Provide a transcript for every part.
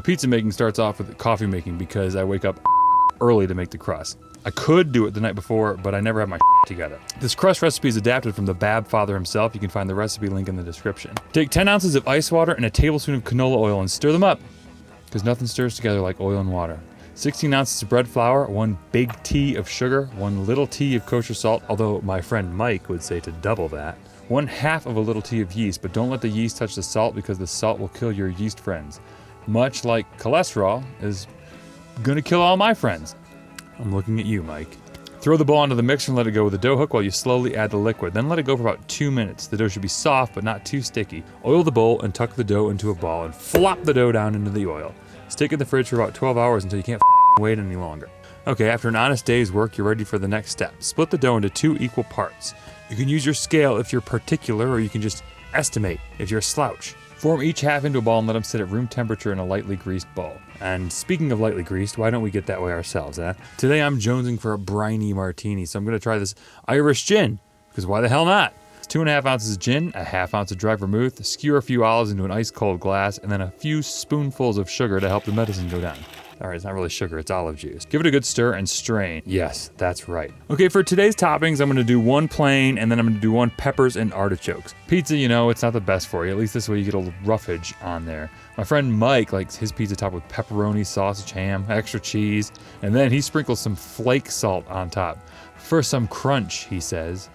pizza making starts off with coffee making because I wake up early to make the crust. I could do it the night before, but I never have my together. This crust recipe is adapted from the Bab Father himself. You can find the recipe link in the description. Take 10 ounces of ice water and a tablespoon of canola oil and stir them up, because nothing stirs together like oil and water. 16 ounces of bread flour, 1 big tea of sugar, 1 little tea of kosher salt, although my friend Mike would say to double that. 1/2 of a little tea of yeast, but don't let the yeast touch the salt because the salt will kill your yeast friends. Much like cholesterol is gonna kill all my friends. I'm looking at you, Mike. Throw the bowl onto the mixer and let it go with a dough hook while you slowly add the liquid. Then let it go for about 2 minutes. The dough should be soft but not too sticky. Oil the bowl and tuck the dough into a ball and flop the dough down into the oil. Stick it in the fridge for about 12 hours until you can't wait any longer. Okay, after an honest day's work, you're ready for the next step. Split the dough into 2 equal parts. You can use your scale if you're particular, or you can just estimate if you're a slouch. Form each half into a ball and let them sit at room temperature in a lightly greased bowl. And speaking of lightly greased, why don't we get that way ourselves, eh? Today I'm jonesing for a briny martini, so I'm gonna try this Irish gin, because why the hell not? It's 2.5 ounces of gin, a 1/2 ounce of dry vermouth, skewer a few olives into an ice cold glass, and then a few spoonfuls of sugar to help the medicine go down. All right, it's not really sugar, it's olive juice. Give it a good stir and strain. Yes, that's right. Okay, for today's toppings, I'm gonna do 1 plain, and then I'm gonna do 1 peppers and artichokes. Pizza, you know, it's not the best for you. At least this way you get a little roughage on there. My friend Mike likes his pizza topped with pepperoni, sausage, ham, extra cheese, and then he sprinkles some flake salt on top. For some crunch, he says.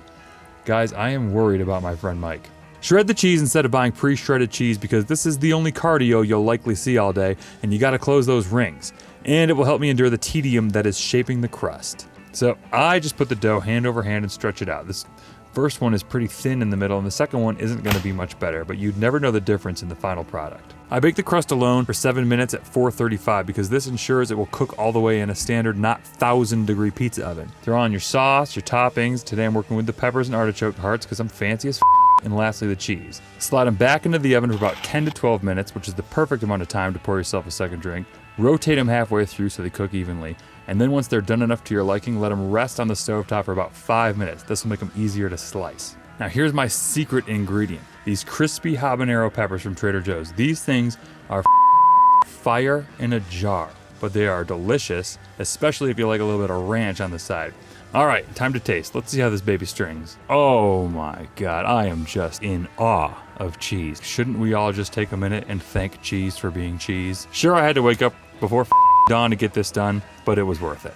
Guys, I am worried about my friend Mike. Shred the cheese instead of buying pre-shredded cheese because this is the only cardio you'll likely see all day, and you gotta close those rings. And it will help me endure the tedium that is shaping the crust. So I just put the dough hand over hand and stretch it out. This first one is pretty thin in the middle, and the second one isn't gonna be much better, but you'd never know the difference in the final product. I bake the crust alone for 7 minutes at 435 because this ensures it will cook all the way in a standard, not 1,000-degree pizza oven. Throw on your sauce, your toppings. Today I'm working with the peppers and artichoke hearts because I'm fancy as and lastly the cheese. Slide them back into the oven for about 10 to 12 minutes, which is the perfect amount of time to pour yourself a second drink. Rotate them halfway through so they cook evenly. And then once they're done enough to your liking, let them rest on the stovetop for about 5 minutes. This will make them easier to slice. Now here's my secret ingredient. These crispy habanero peppers from Trader Joe's. These things are fire in a jar, but they are delicious, especially if you like a little bit of ranch on the side. All right, time to taste. Let's see how this baby strings. Oh my God, I am just in awe of cheese. Shouldn't we all just take a minute and thank cheese for being cheese? Sure, I had to wake up before dawn to get this done, but it was worth it.